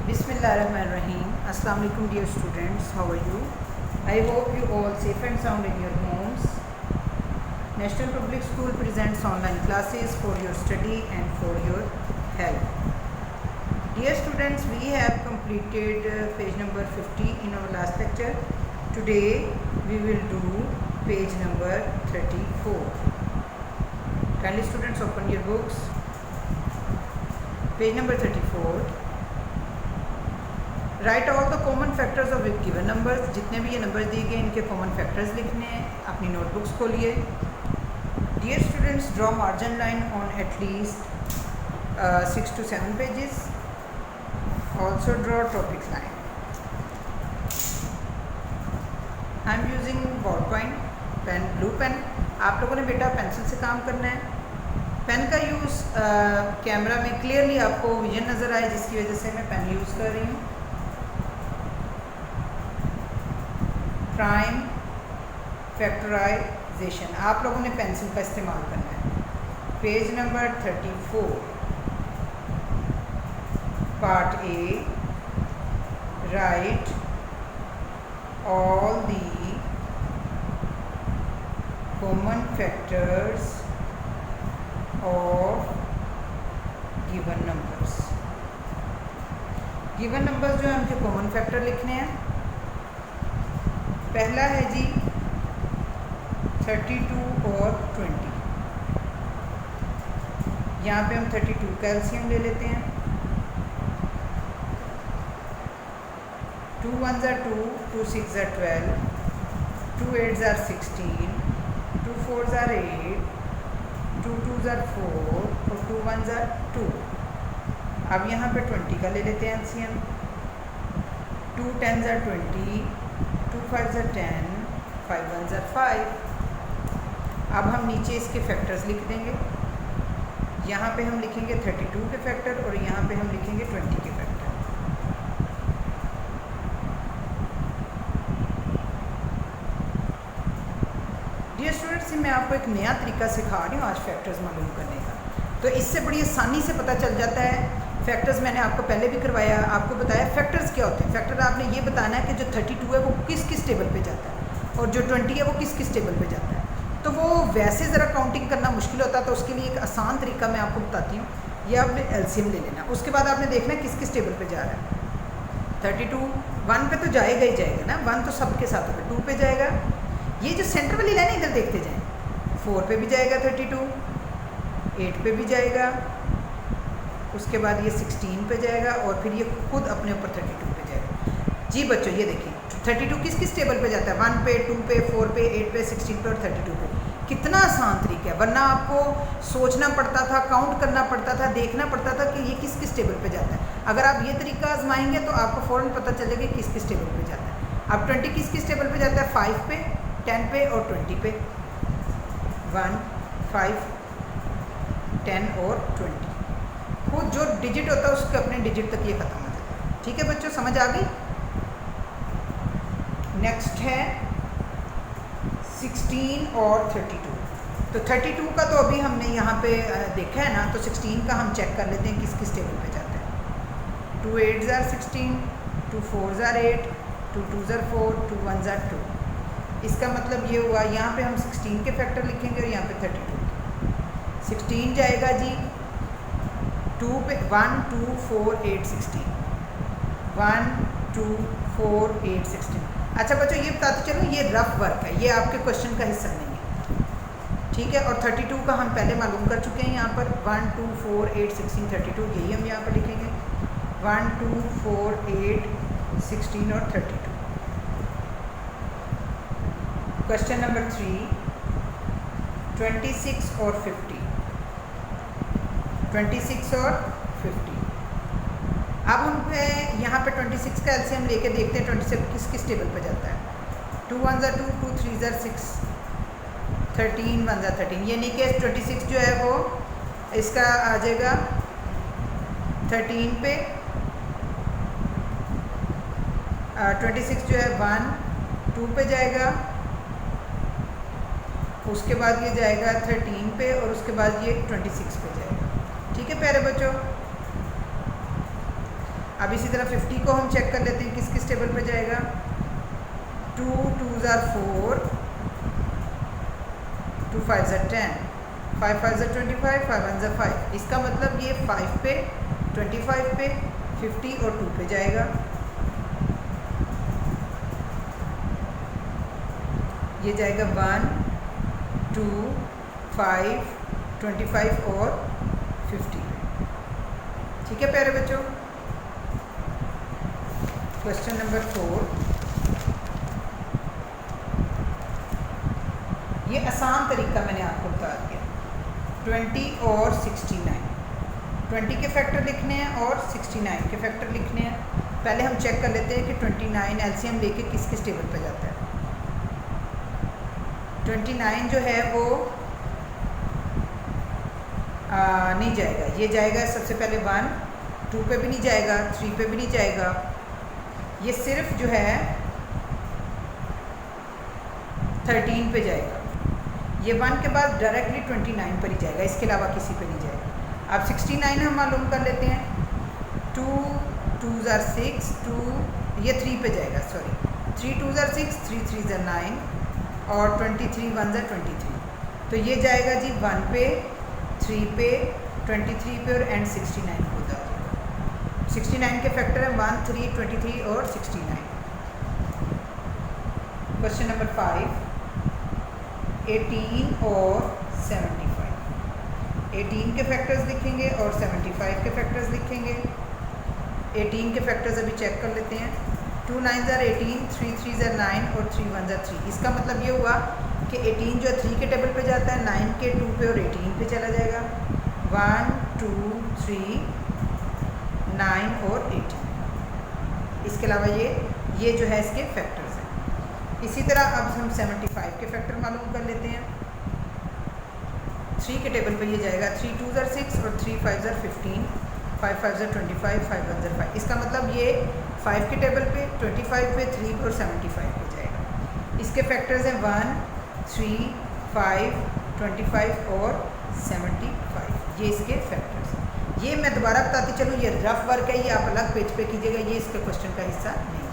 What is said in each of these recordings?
Bismillahirrahmanirrahim. Assalamu alaikum dear students. How are you? I hope you all safe and sound in your homes. National Public School presents online classes for your study and for your help. Dear students, we have completed page number 50 in our last lecture. Today we will do page number 34. Kindly students open your books. Page number 34. Right all the common factors of given numbers. जितने भी ये numbers दिए गए इनके common factors लिखने हैं. अपनी notebooks खोलिए. Dear students, draw margin line on at least 6 to 7 pages. Also draw topic line. I am using ball point pen, blue pen. आप लोगों ने बेटा पेंसिल से काम करना है. पेन का यूज़ कैमरा में क्लियरली आपको विजन नज़र आए, जिसकी वजह से मैं पेन यूज़ कर रही हूँ. प्राइम फैक्टराइजेशन आप लोगों ने पेंसिल का इस्तेमाल करना है. Page number 34 part A. Right all the common factors of given numbers. Given numbers जो है उनके कॉमन फैक्टर लिखने हैं. पहला है जी 32 और 20. यहाँ पे हम 32 का एलसीएम ले लेते हैं. 2 1s are 2, 2 6s are 12, 2 8s are 16, 2 4s are 8, 2 2s are 4 और 2 1s are 2. अब यहाँ पे 20 का ले लेते हैं LCM. 2 10s are 20, 2 5s are 10, 5 1s are 5. अब हम नीचे इसके फैक्टर्स लिख देंगे. यहाँ पे हम लिखेंगे 32 के फैक्टर और यहाँ पे हम लिखेंगे 20 के फैक्टर. डियर स्टूडेंट्स, मैं आपको एक नया तरीका सिखा रही हूँ आज फैक्टर्स मालूम करने का. तो इससे बड़ी आसानी से पता चल जाता है. फैक्टर्स मैंने आपको पहले भी करवाया, आपको बताया फैक्टर्स क्या होते हैं. फैक्टर आपने ये बताना है कि जो 32 है वो किस किस टेबल पे जाता है और जो 20 है वो किस किस टेबल पे जाता है. तो वो वैसे ज़रा काउंटिंग करना मुश्किल होता है, तो उसके लिए एक आसान तरीका मैं आपको बताती हूँ. ये आपने एलसीएम ले लेना. उसके बाद आपने देखना है किस किस टेबल पे जा रहा है. 32 1 पे तो जाएगा ही जाएगा ना. 1 तो सबके साथ होगा. 2 पे जाएगा. ये जो सेंटर वाली लाइन इधर देखते जाएँ. 4 पे भी जाएगा 32, 8 पे भी जाएगा. उसके बाद ये 16 पे जाएगा और फिर ये खुद अपने ऊपर 32 पे जाएगा. जी बच्चों, ये देखिए 32 किस किस टेबल पे जाता है. 1 पे, 2 पे, 4 पे, 8 पे, 16 पे और 32 पे. कितना आसान तरीका है. वरना आपको सोचना पड़ता था, काउंट करना पड़ता था, देखना पड़ता था कि ये किस किस टेबल पे जाता है. अगर आप ये तरीका आजमाएंगे तो आपको फ़ौरन पता चलेगा किस किस टेबल पे जाता है. अब 20 किस किस टेबल पे जाता है. 5 पे, 10 पे और 20 पे. 1 5 10 और 20. खुद जो डिजिट होता है उसके अपने डिजिट तक ये ख़त्म हो जाता है. ठीक है बच्चों, समझ आ गई. नेक्स्ट है 16 और 32. तो 32 का तो अभी हमने यहाँ पे देखा है ना. तो 16 का हम चेक कर लेते हैं किस किस टेबल पे जाता है. 2 8s are 16, 2 4s are 8, 2 2s are 4, 2 1s are 2. इसका मतलब ये हुआ यहाँ पे हम 16 के फैक्टर लिखेंगे और यहाँ पे 32 के. 16 जाएगा जी 2 पे. 1 2 4 8 16. 1 2 4 8 16. अच्छा बच्चों, ये बताते चलो ये रफ वर्क है, ये आपके क्वेश्चन का हिस्सा नहीं है. ठीक है. और 32 का हम पहले मालूम कर चुके हैं. यहाँ पर 1 2 4 8 16 32 यही हम यहाँ पर लिखेंगे. 1 2 4 8 16 और 32. क्वेश्चन नंबर 3 26 और 50. 26 और 50. अब हम यहाँ पे 26 का एलसीएम लेके देखते हैं 26 किस किस टेबल पे जाता है. 2 1s are 2, 2 3s are 6, 13 1s are 13. यानी कि 26 जो है वो इसका आ जाएगा 13 पे. 26 जो है 1 2 पे जाएगा. उसके बाद ये जाएगा 13 पे और उसके बाद ये 26 पे जाएगा. ठीक है प्यारे बच्चों. अब इसी तरह 50 को हम चेक कर लेते हैं किस किस टेबल पे जाएगा। 2 2s are 4, 2 5s are 10, 5 5s are 25, 5 1s are 5। इसका मतलब ये 5 पे, 25 पे, 50 और 2 पे जाएगा। ये जाएगा 1 2 5 25 और 50 पे। ठीक है प्यारे बच्चों। क्वेश्चन नंबर 4, ये आसान तरीका मैंने आपको बता दिया। 20 और 69, 20 के फैक्टर लिखने हैं और 69 के फैक्टर लिखने हैं। पहले हम चेक कर लेते हैं कि 29 एलसीएम लेके किस किस टेबल पे जाता है। 29 जो है वो नहीं जाएगा, ये जाएगा सबसे पहले 1, 2 पे भी नहीं जाएगा, 3 पे भी नहीं जाएगा। ये सिर्फ जो है 13 पे जाएगा। ये 1 के बाद डायरेक्टली 29 पर ही जाएगा, इसके अलावा किसी पे नहीं जाएगा। अब 69 हम मालूम कर लेते हैं। 2 2s are 6, 2 ये 3 पे जाएगा, sorry 3 2s are 6, 3 3s are 9 और 23 1s are 23। तो ये जाएगा जी 1 पे, 3 पे, 23 पे और एंड 69 को जाएगा। 69 के फैक्टर है 1 3 23 और 69। क्वेश्चन नंबर 5, 18 और 75। 18 के फैक्टर्स लिखेंगे और 75 के फैक्टर्स लिखेंगे। 18 के फैक्टर्स अभी चेक कर लेते हैं। 2 9s are 18, 3 3s are 9 और 3 1s are 3। इसका मतलब ये हुआ कि 18 जो है 3 के टेबल पे जाता है, 9 के 2 पे और 18 पे चला जाएगा। 1 2 3 9 और 18। इसके अलावा ये जो है इसके फैक्टर्स हैं। इसी तरह अब हम 75 के फैक्टर मालूम कर लेते हैं। 3 के टेबल पे ये जाएगा, 3 2s are 6 और 3 5s are 15, 5 5s are 25, 5 1s are 5। इसका मतलब ये 5 के टेबल पे, 25 पे, 3 पे और 75 पे जाएगा। इसके फैक्टर्स हैं 1 3 5 25 और 75। ये इसके फैक्टर्स हैं। ये मैं दोबारा बताती चलूँ, ये रफ वर्क है, ये आप अलग पेज पे कीजिएगा, ये इसके क्वेश्चन का हिस्सा नहीं है।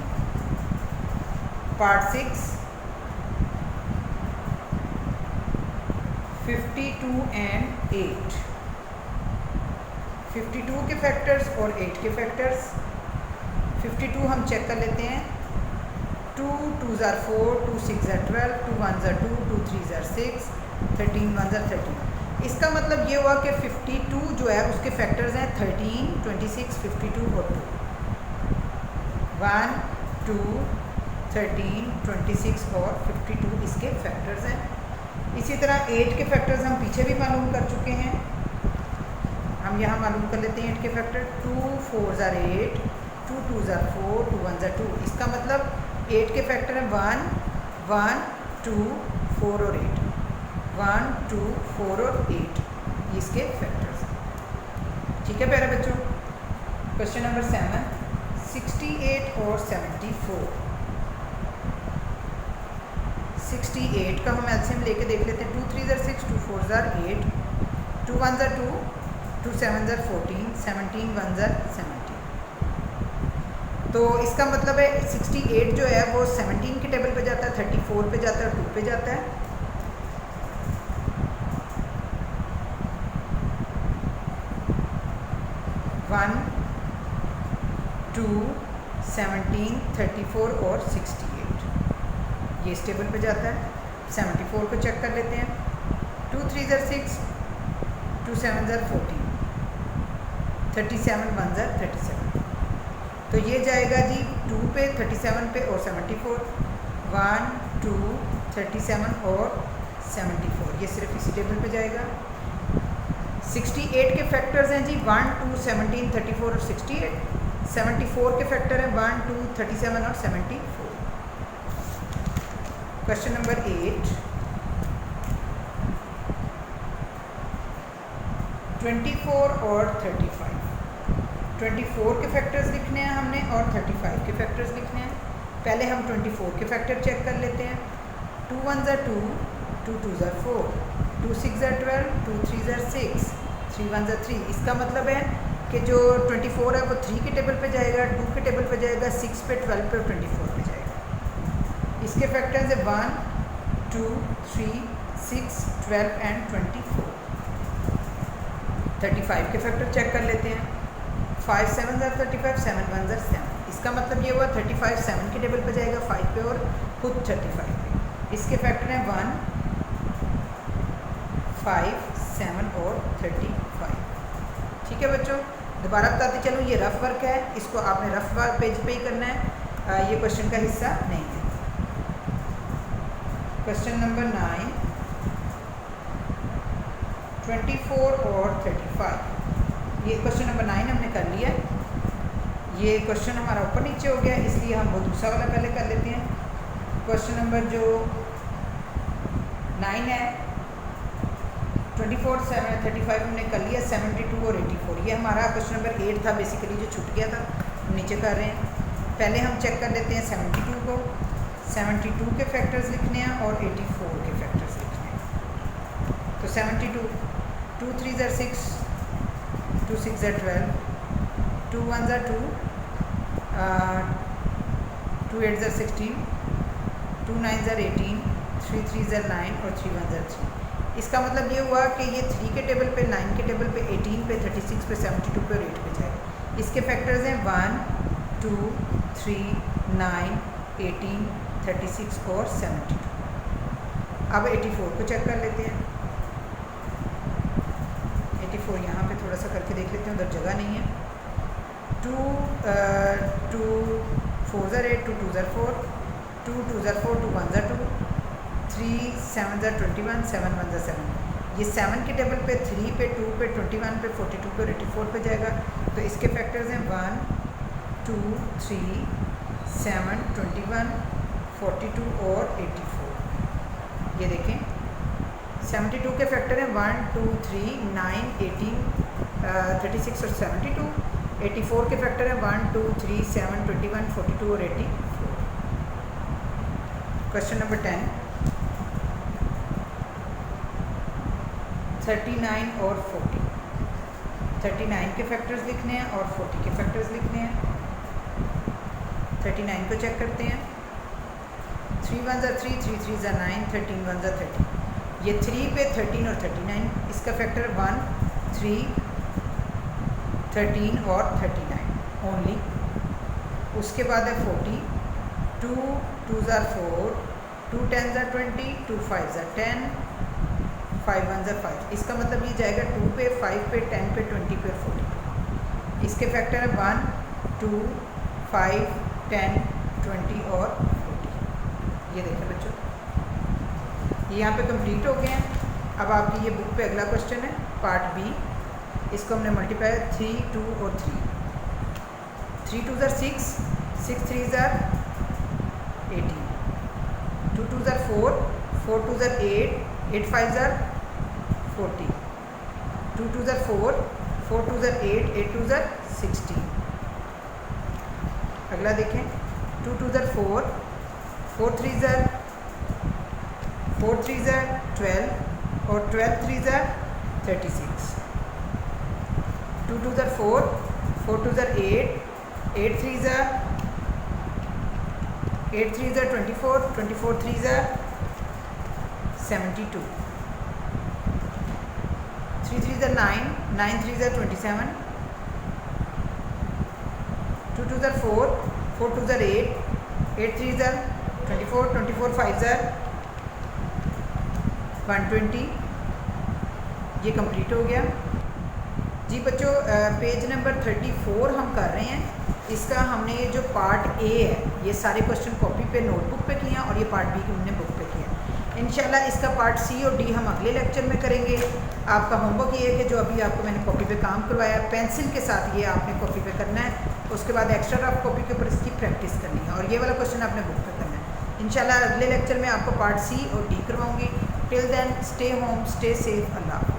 Part 6, 52 and 8। 52 के फैक्टर्स और 8 के फैक्टर्स। 52 हम चेक कर लेते हैं। 2 2s are 4, 2 6s are 12, 2 1s are 2, 2 3s are 6, 13 1s are 13। इसका मतलब ये हुआ कि 52 जो है उसके फैक्टर्स हैं 13, 26, 52 और 2। 1 2 13 26 और 52 इसके फैक्टर्स हैं। इसी तरह 8 के फैक्टर्स हम पीछे भी मालूम कर चुके हैं, हम यहाँ मालूम कर लेते हैं 8 के factor. 2 4s are 8, 2 2s are 4, 2 1s are 2। इसका मतलब 8 के फैक्टर हैं 1 1 2 4 और 8, 1 2 4 और 8 इसके फैक्टर्स हैं। ठीक है प्यारे बच्चों। क्वेश्चन नंबर 7, 68 और 74। 68 का हम एलसीएम लेके देख लेते हैं। 2 3s are 6, 2 4s are 8, 2 1s are 2, 2 7s are 14, 17 1s are 17। तो इसका मतलब है 68 जो है वो 17 के टेबल पे जाता है, 34 पे जाता है, 2 पे जाता है। वन 2 17 34 और 68 ये इस टेबल पे जाता है। 74 को चेक कर लेते हैं। 2 3s are 6, 2 7s are 14, 37 1s are 37। तो ये जाएगा जी 2 पे, 37 पे और 74। 1 2 37 और 74 ये सिर्फ इसी टेबल पे जाएगा। 68 के फैक्टर्स हैं जी 1 2 17 34 और 68। 74 के फैक्टर हैं 1 2 37 और 74। क्वेश्चन नंबर 8, 24 और 35। 24 के फैक्टर्स लिखने हैं हमने और 35 के फैक्टर्स लिखने हैं। पहले हम 24 के फैक्टर चेक कर लेते हैं। 2 1s are 2, 2 2s are 4, 2 6s are 12, 2 3s are 6, 3 1s are 3। इसका मतलब है कि जो 24 है वो 3 के टेबल पे जाएगा, 2 के टेबल पे जाएगा, 6 पे, 12 पे और 24 पे जाएगा। इसके फैक्टर्स है 1 2 3 6 12 एंड 24। 35 के फैक्टर चेक कर लेते हैं। 5 7 are 35, 7 1 are 7। इसका मतलब ये हुआ 35 7 के टेबल पे जाएगा 5 पे और खुद 35 पे। इसके फैक्टर हैं 1 5 7 और 35। ठीक है बच्चों, दोबारा बताते चलूँ, ये रफ वर्क है, इसको आपने रफ वर्क पेज पे ही करना है, ये क्वेश्चन का हिस्सा नहीं है। क्वेश्चन नंबर 9, 24 और 35। ये क्वेश्चन नंबर 9 हमने कर लिया। ये क्वेश्चन हमारा ऊपर नीचे हो गया, इसलिए हम वो दूसरा वाला पहले कर लेते हैं। क्वेश्चन नंबर जो 9 है, 24 7 35 हमने कर लिया। 72 और 84, ये हमारा क्वेश्चन नंबर 8 था बेसिकली, जो छूट गया था, हम नीचे कर रहे हैं। पहले हम चेक कर लेते हैं 72 को। 72 के फैक्टर्स लिखने हैं और 84 के फैक्टर्स लिखने हैं। तो 72, 2 3 are 6, 2 6 are 12, 2 1 are 2, 2 8 are 16, 2 9 are 18, 3 3 are 9 और 3 1 are 3। इसका मतलब ये हुआ कि ये 3 के टेबल पे, 9 के टेबल पे, 18 पे, 36 पे, 72 पे और 8 पे जाएगा। इसके फैक्टर्स हैं 1 2 3 9 18 36 और 72। अब 84 को चेक कर लेते हैं। 84 यहाँ पे थोड़ा सा करके देख लेते हैं, उधर जगह नहीं है। 2 4 are 8, 2 2 are 4, 2 2 are 4, 2 1 are 2, 3 7 are 21, 7 1 are 7। ये 7 के टेबल पे, 3 पे, 2 पे, 21 पे, 42 पे और 84 पे जाएगा। तो इसके फैक्टर्स हैं 1 2 3 7 21 42 और 84। ये देखें 72 के फैक्टर हैं 1 2 3 9 18 36 और 72। 84 के फैक्टर हैं 1 2 3 7 21 42 और 84। क्वेश्चन नंबर 10, 39 और 40। 39 के फैक्टर्स लिखने हैं और 40 के फैक्टर्स लिखने हैं। 39 को चेक करते हैं। 3 1 are 3, 3 3 are 9, 13 1 are 30। ये 3 पे 13 और 39, इसका फैक्टर 1 3 13 और 39 ओनली। उसके बाद है 40, 2 2 are 4, 2 10 are 20, 2 5 are 10, 5 1 are 5। इसका मतलब ये जाएगा 2 पे, 5 पे, 10 पे, 20 पे, 40 पे। इसके फैक्टर है 1 2 5 10 20 और 40। ये देखें बच्चों, ये यहाँ पे कंप्लीट हो गए हैं। अब आपकी ये बुक पे अगला क्वेश्चन है पार्ट बी। इसको हमने मल्टीप्लाई 3 2 और 3, 3 2 are 6, 6 3 are 18, 2 2 are 4, 4 2 are 8, 8 5 are 40, 2 2 are 4, 4 2 are 8, 8 2 are 16। अगला देखें 2 2 are 4, 4 3 are 12 और 12 3 are 36। 2 2 are 4, 4 2 are 8, 8 3 are 24, 24 3 are 72, 3 3 are 9, 9 3 are 27, 2 2 are 4, 4 2 are 8, 8 3 are 24, 24 5 are 120। ये कंप्लीट हो गया जी बच्चों। पेज नंबर 34 हम कर रहे हैं। इसका हमने ये जो पार्ट ए है, ये सारे क्वेश्चन कॉपी पे नोटबुक पे किए हैं और ये पार्ट बी हमने बुक पे किया है। इंशाल्लाह इसका पार्ट सी और डी हम अगले लेक्चर में करेंगे। आपका होमवर्क ये है कि जो अभी आपको मैंने कॉपी पे काम करवाया, पेंसिल के साथ ये आपने कॉपी पे करना है। उसके बाद एक्स्ट्रा रफ कॉपी के ऊपर इसकी प्रैक्टिस करनी है और ये वाला क्वेश्चन आपने बुक पे करना है। इंशाल्लाह अगले लेक्चर में आपको पार्ट सी और डी करवाऊँगी। Till then stay home, stay safe, अल्लाह।